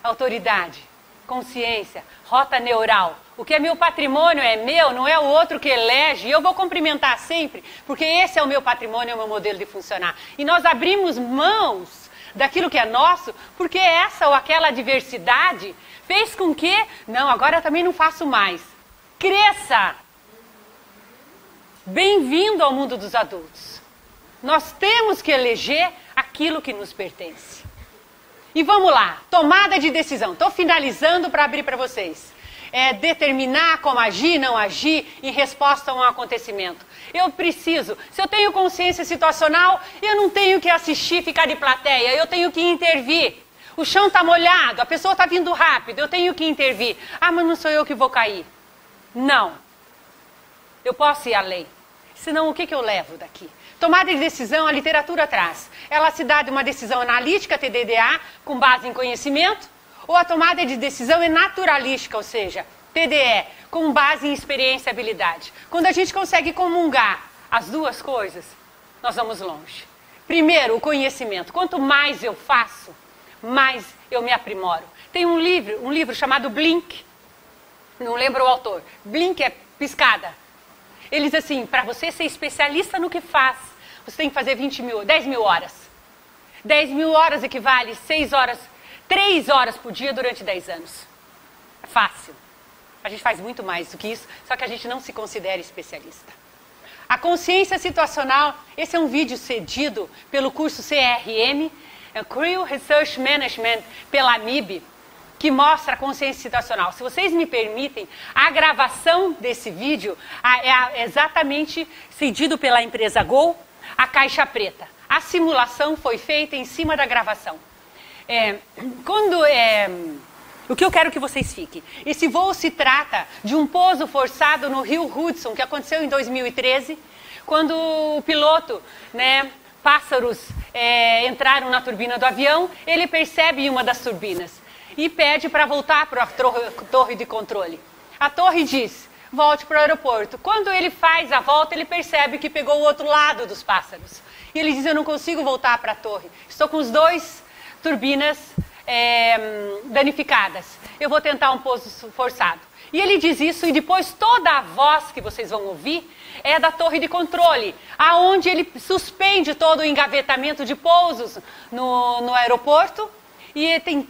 Autoridade, consciência, rota neural. O que é meu patrimônio é meu, não é o outro que elege. E eu vou cumprimentar sempre, porque esse é o meu patrimônio, é o meu modelo de funcionar. E nós abrimos mãos daquilo que é nosso, porque essa ou aquela diversidade fez com que, não, agora eu também não faço mais. Cresça! Bem-vindo ao mundo dos adultos. Nós temos que eleger aquilo que nos pertence. E vamos lá, tomada de decisão. Estou finalizando para abrir para vocês. Determinar como agir, não agir em resposta a um acontecimento. Eu preciso, se eu tenho consciência situacional, eu não tenho que assistir, ficar de plateia, eu tenho que intervir. O chão está molhado, a pessoa está vindo rápido, eu tenho que intervir. Mas não sou eu que vou cair. Não. Eu posso ir além. Senão, o que eu levo daqui? Tomada de decisão, a literatura traz. Ela se dá de uma decisão analítica, TDDA, com base em conhecimento, ou a tomada de decisão é naturalística, ou seja, TDE, com base em experiência e habilidade. Quando a gente consegue comungar as duas coisas, nós vamos longe. Primeiro, o conhecimento. Quanto mais eu faço, mais eu me aprimoro. Tem um livro chamado Blink, não lembro o autor. Blink é piscada. Ele diz assim, para você ser especialista no que faz, você tem que fazer 10 mil horas. 10 mil horas equivale 3 horas por dia durante 10 anos. É fácil. A gente faz muito mais do que isso, só que a gente não se considera especialista. A consciência situacional, esse é um vídeo cedido pelo curso CRM, Crew Research Management, pela AMIB, que mostra a consciência situacional. Se vocês me permitem, a gravação desse vídeo é exatamente cedido pela empresa Gol, a caixa preta. A simulação foi feita em cima da gravação. O que eu quero que vocês fiquem. Esse voo se trata de um pouso forçado no rio Hudson, que aconteceu em 2013, quando o piloto, pássaros entraram na turbina do avião, ele percebe uma das turbinas e pede para voltar para a torre de controle. A torre diz, volte para o aeroporto. Quando ele faz a volta, ele percebe que pegou o outro lado dos pássaros. E ele diz, eu não consigo voltar para a torre. Estou com os dois turbinas danificadas. Eu vou tentar um pouso forçado. E ele diz isso, e depois toda a voz que vocês vão ouvir é da torre de controle, aonde ele suspende todo o engavetamento de pousos no aeroporto, e tem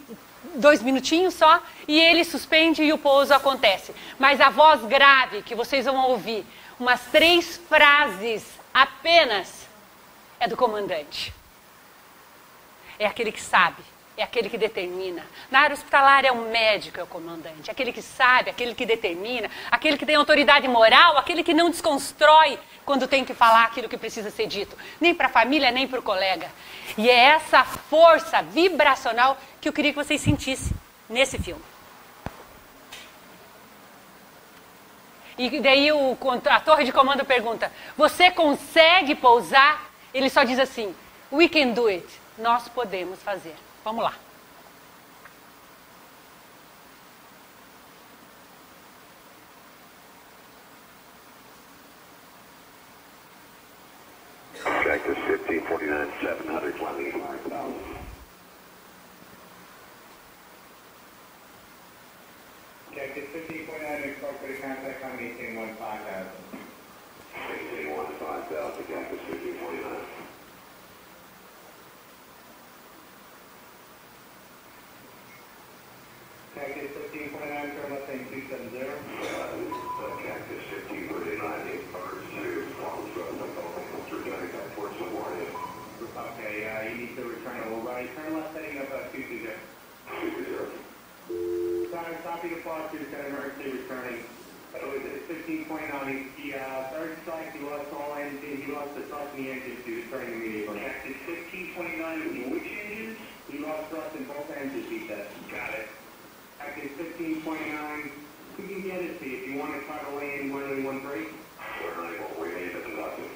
2 minutinhos só, e ele suspende e o pouso acontece. Mas a voz grave que vocês vão ouvir, umas 3 frases apenas, é do comandante. É aquele que sabe. É aquele que determina. Na área hospitalar é o médico, é o comandante. Aquele que sabe, aquele que determina, aquele que tem autoridade moral, aquele que não desconstrói quando tem que falar aquilo que precisa ser dito. Nem para a família, nem para o colega. E é essa força vibracional que eu queria que vocês sentissem nesse filme. E daí a torre de comando pergunta, você consegue pousar? Ele só diz assim, we can do it. Nós podemos fazer. Vamos lá. Cactus 1549, 720. Cactus 1549, incorporated contact on 1815,000. 1815,000, Cactus 1549. Cactus 1549, turn left lane 270. Cactus 1549, cars to Falls Road, Ports of Warning. Okay, you need to return a little right. Turn left heading up 220. 220. Sorry, copy the Foster, Lieutenant Emergency returning. 1529, he third strike, he lost all engine, he lost the thrust in the engine, so he's turning immediately. Cactus 1529, which engines? He lost thrust in both engines, he said. Got it. Cactus 1529, we can get it to you if you want to try to lay in 113. Certainly, what we need is nothing.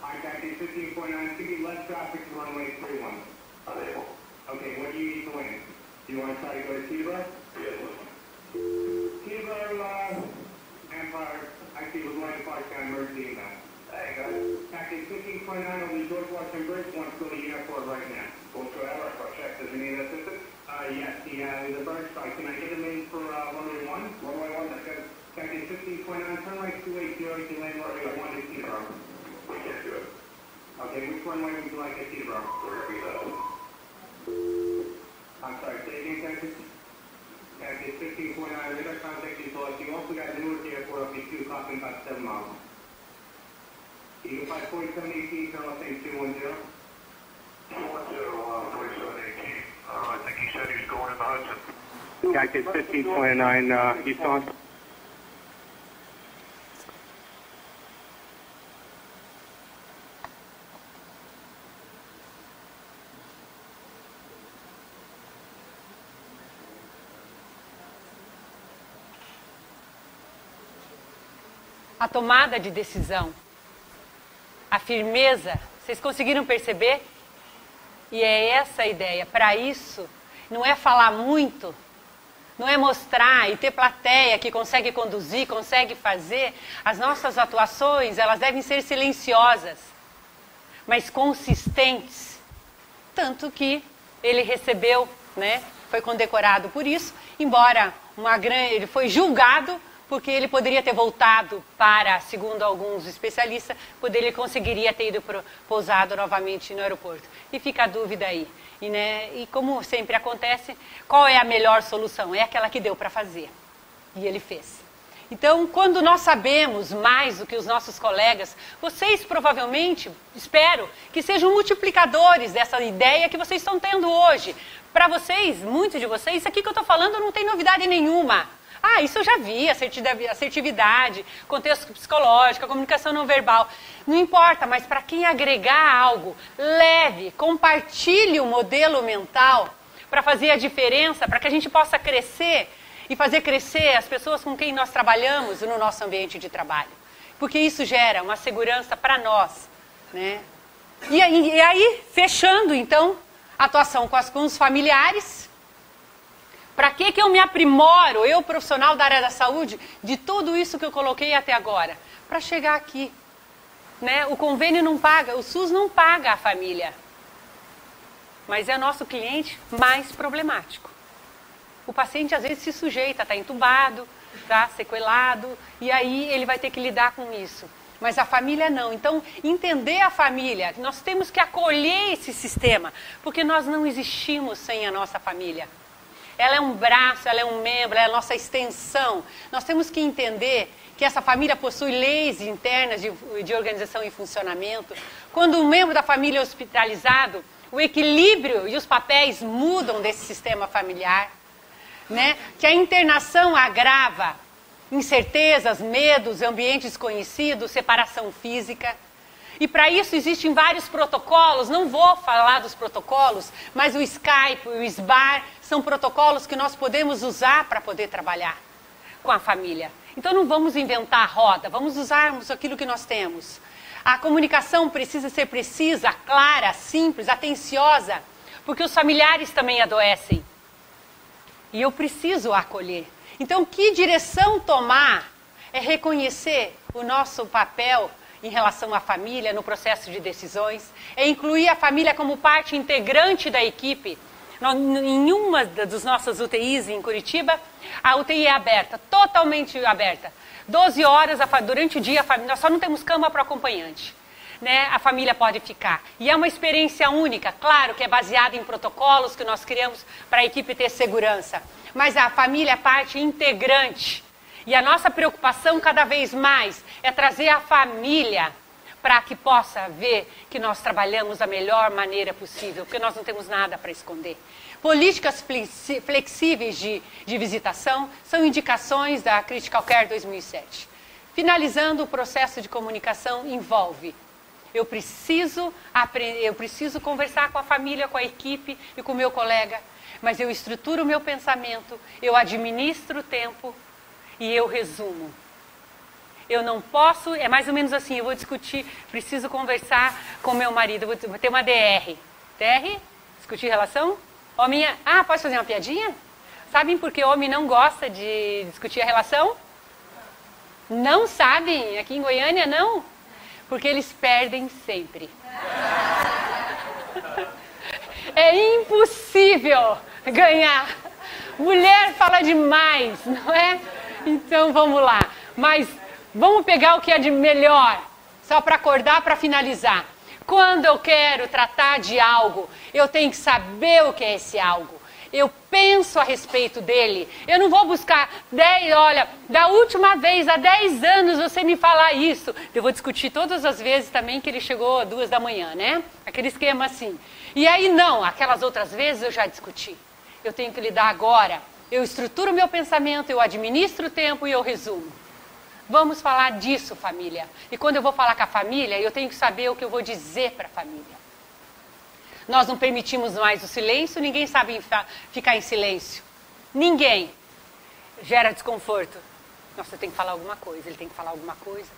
Alright, Cactus 1529, could be less traffic to runway 31. Unable. Okay, what do you need to land? Do you want to try to go to Cuba? Yes. Cuba, Empire, actually, we're going to park down Mercy now. There you go. Cactus 1529 over the George Washington Bridge, wants to go to the airport right now. Go to the airport, check, does he need assistance? Yes, the bird strike. Can I get him in for runway 1? Runway 1, that's good. Cactus 1529, turn right 280, you land runway 1 to Seabrook. We can't do it. Okay, which runway would you like at Seabrook? Wherever you know. I'm sorry, say again, Cactus? Cactus 1529, radar contact is lost. You also got Newark Airport up to 2 o'clock in about 7 miles. Eagle 54718, turn left lane 210. 210, 4718. I think he said he was going in the Hudson. Cactus 1529, Houston. A tomada de decisão, a firmeza, vocês conseguiram perceber? E é essa a ideia. Para isso, não é falar muito, não é mostrar e ter plateia que consegue conduzir, consegue fazer. As nossas atuações, elas devem ser silenciosas, mas consistentes. Tanto que ele recebeu, foi condecorado por isso, embora ele foi julgado, porque ele poderia ter voltado para, segundo alguns especialistas, ele conseguiria ter ido pousado novamente no aeroporto. E fica a dúvida aí. E como sempre acontece, qual é a melhor solução? É aquela que deu para fazer. E ele fez. Então, quando nós sabemos mais do que os nossos colegas, vocês provavelmente, espero, que sejam multiplicadores dessa ideia que vocês estão tendo hoje. Para vocês, muitos de vocês, isso aqui que eu estou falando não tem novidade nenhuma. Ah, isso eu já vi, assertividade, contexto psicológico, a comunicação não verbal. Não importa, mas para quem agregar algo, leve, compartilhe o modelo mental para fazer a diferença, para que a gente possa crescer e fazer crescer as pessoas com quem nós trabalhamos no nosso ambiente de trabalho. Porque isso gera uma segurança para nós, né? E aí, fechando, então, a atuação com os familiares. Para que eu me aprimoro, eu, profissional da área da saúde, de tudo isso que eu coloquei até agora? Para chegar aqui, né? O convênio não paga, o SUS não paga a família. Mas é nosso cliente mais problemático. O paciente às vezes se sujeita, está entubado, está sequelado, e aí ele vai ter que lidar com isso. Mas a família não. Então, entender a família, nós temos que acolher esse sistema, porque nós não existimos sem a nossa família. Ela é um braço, ela é um membro, ela é a nossa extensão. Nós temos que entender que essa família possui leis internas de organização e funcionamento. Quando um membro da família é hospitalizado, o equilíbrio e os papéis mudam desse sistema familiar. Né? Que a internação agrava incertezas, medos, ambientes desconhecidos, separação física. E para isso existem vários protocolos, não vou falar dos protocolos, mas o Skype, o SBAR, são protocolos que nós podemos usar para poder trabalhar com a família. Então não vamos inventar a roda, vamos usarmos aquilo que nós temos. A comunicação precisa ser precisa, clara, simples, atenciosa, porque os familiares também adoecem. E eu preciso acolher. Então, que direção tomar é reconhecer o nosso papel em relação à família no processo de decisões, é incluir a família como parte integrante da equipe. Em uma das nossas UTIs em Curitiba, a UTI é aberta, totalmente aberta. 12 horas durante o dia, nós só não temos cama para o acompanhante. Né, a família pode ficar. E é uma experiência única, claro que é baseada em protocolos que nós criamos para a equipe ter segurança. Mas a família é parte integrante. E a nossa preocupação cada vez mais é trazer a família para que possa ver que nós trabalhamos da melhor maneira possível, porque nós não temos nada para esconder. Políticas flexíveis de visitação são indicações da Critical Care 2007. Finalizando, o processo de comunicação envolve eu preciso conversar com a família, com a equipe e com o meu colega, mas eu estruturo o meu pensamento, eu administro o tempo e eu resumo. Eu não posso, é mais ou menos assim, eu vou discutir, preciso conversar com meu marido, vou ter uma DR. DR? Discutir relação? Posso fazer uma piadinha? Sabem por que homem não gosta de discutir a relação? Não sabem? Aqui em Goiânia, não? Porque eles perdem sempre. É impossível ganhar. Mulher fala demais, não é? Então vamos lá. Mas vamos pegar o que é de melhor, só para acordar, para finalizar. Quando eu quero tratar de algo, eu tenho que saber o que é esse algo. Eu penso a respeito dele. Eu não vou buscar olha, da última vez, há 10 anos você me falar isso. Eu vou discutir todas as vezes também que ele chegou às 2 da manhã, né? Aquele esquema assim. E aí não, aquelas outras vezes eu já discuti. Eu tenho que lidar agora. Eu estruturo o meu pensamento, eu administro o tempo e eu resumo. Vamos falar disso, família. E quando eu vou falar com a família, eu tenho que saber o que eu vou dizer para a família. Nós não permitimos mais o silêncio, ninguém sabe ficar em silêncio. Ninguém. Gera desconforto. Nossa, eu tenho que falar alguma coisa, ele tem que falar alguma coisa.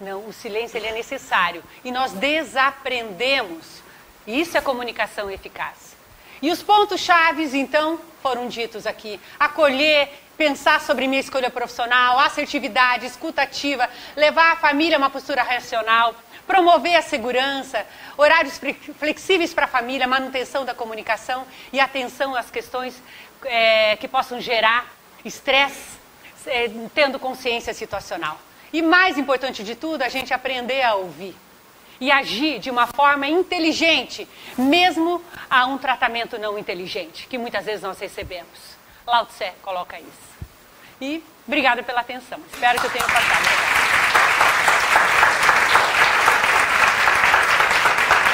Não, o silêncio ele é necessário. E nós desaprendemos. Isso é comunicação eficaz. E os pontos-chave, então, foram ditos aqui. Acolher, pensar sobre minha escolha profissional, assertividade, escuta ativa, levar a família a uma postura racional, promover a segurança, horários flexíveis para a família, manutenção da comunicação e atenção às questões que possam gerar estresse, tendo consciência situacional. E mais importante de tudo, a gente aprender a ouvir e agir de uma forma inteligente, mesmo a um tratamento não inteligente, que muitas vezes nós recebemos. Lao Tse coloca isso. E obrigada pela atenção. Espero que eu tenha passado.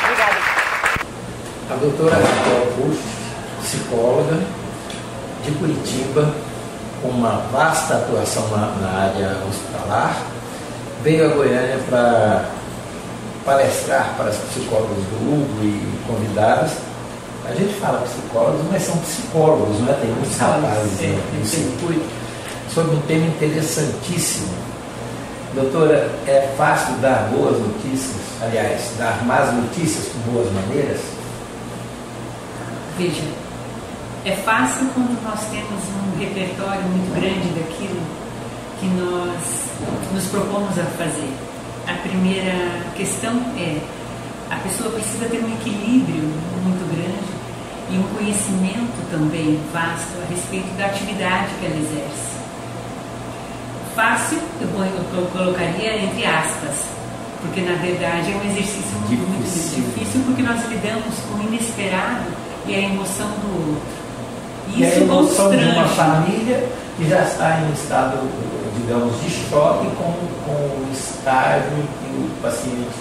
Obrigada. A doutora Raquel Bush, psicóloga de Curitiba, com uma vasta atuação na área hospitalar, veio a Goiânia para palestrar para os psicólogos do Hugo e convidados. A gente fala psicólogos, mas são psicólogos, não é? Tem muitos rapazes no circuito, sobre um tema interessantíssimo. Doutora, é fácil dar boas notícias, aliás, dar más notícias com boas maneiras? Veja, é fácil quando nós temos um repertório muito grande daquilo que nós nos propomos a fazer. A primeira questão é, a pessoa precisa ter um equilíbrio muito grande e um conhecimento também vasto a respeito da atividade que ela exerce. Fácil, eu colocaria entre aspas, porque na verdade é um exercício muito difícil, porque nós lidamos com o inesperado e a emoção do outro. E a emoção de uma família que já está em um estado, digamos, de choque com o estágio em que o paciente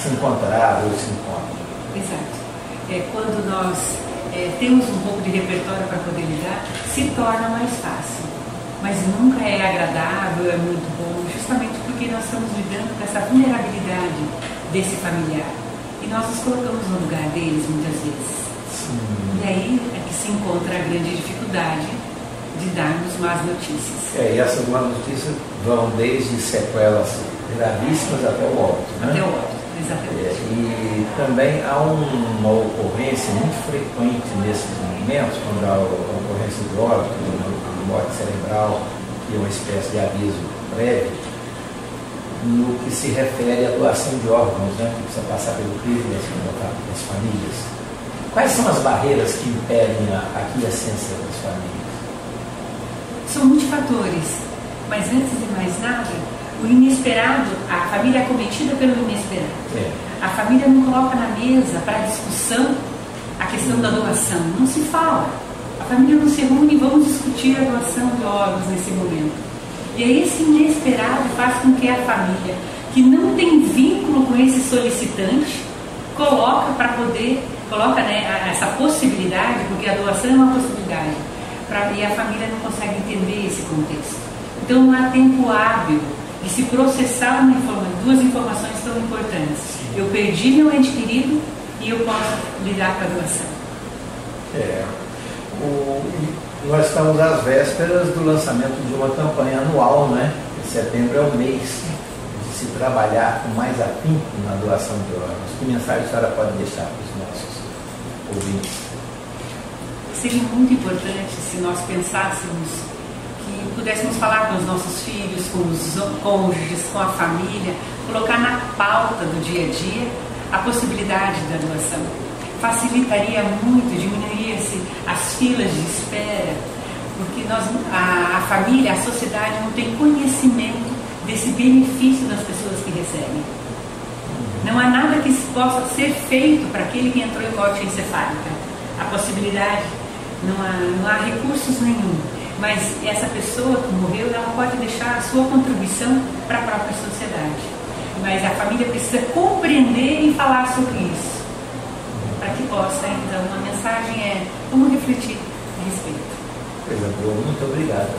se encontrava ou se encontra. Exato. Quando nós temos um pouco de repertório para poder lidar, se torna mais fácil. Mas nunca é agradável, é muito bom, justamente porque nós estamos lidando com essa vulnerabilidade desse familiar. E nós nos colocamos no lugar deles muitas vezes. Sim. E aí é que se encontra a grande dificuldade de darmos más notícias. E essas más notícias vão desde sequelas gravíssimas até o óbito, né? Até o óbito, exatamente. E também há uma ocorrência muito frequente nesses momentos, quando há a ocorrência do óbito, de morte cerebral, que é uma espécie de aviso prévio, no que se refere à doação de órgãos, né? Que precisa passar pelo crivo das famílias. Quais são as barreiras que impedem a aquiescência das famílias? São multifatores, mas antes de mais nada, o inesperado, a família é acometida pelo inesperado. A família não coloca na mesa para discussão a questão da doação, não se fala. A família não se reúne e vamos discutir a doação de órgãos nesse momento. E aí esse inesperado faz com que a família, que não tem vínculo com esse solicitante, coloca essa possibilidade, porque a doação é uma possibilidade, e a família não consegue entender esse contexto. Então não há tempo hábil de se processar duas informações tão importantes. Eu perdi meu ente querido e eu posso lidar com a doação. Nós estamos às vésperas do lançamento de uma campanha anual, né? Setembro é o mês de se trabalhar com mais afinco na doação de órgãos. Que mensagem a senhora pode deixar para os nossos ouvintes? Seria muito importante se nós pensássemos que pudéssemos falar com os nossos filhos, com os cônjuges, com a família, colocar na pauta do dia a dia a possibilidade da doação. Facilitaria muito, diminuiria-se as filas de espera, porque a família, a sociedade não tem conhecimento desse benefício das pessoas que recebem. Não há nada que possa ser feito para aquele que entrou em morte encefálica. A possibilidade, não há recursos nenhum, mas essa pessoa que morreu, ela pode deixar a sua contribuição para a própria sociedade. Mas a família precisa compreender e falar sobre isso, para que possa, então, a mensagem vamos refletir a respeito. Coisa boa, muito obrigado.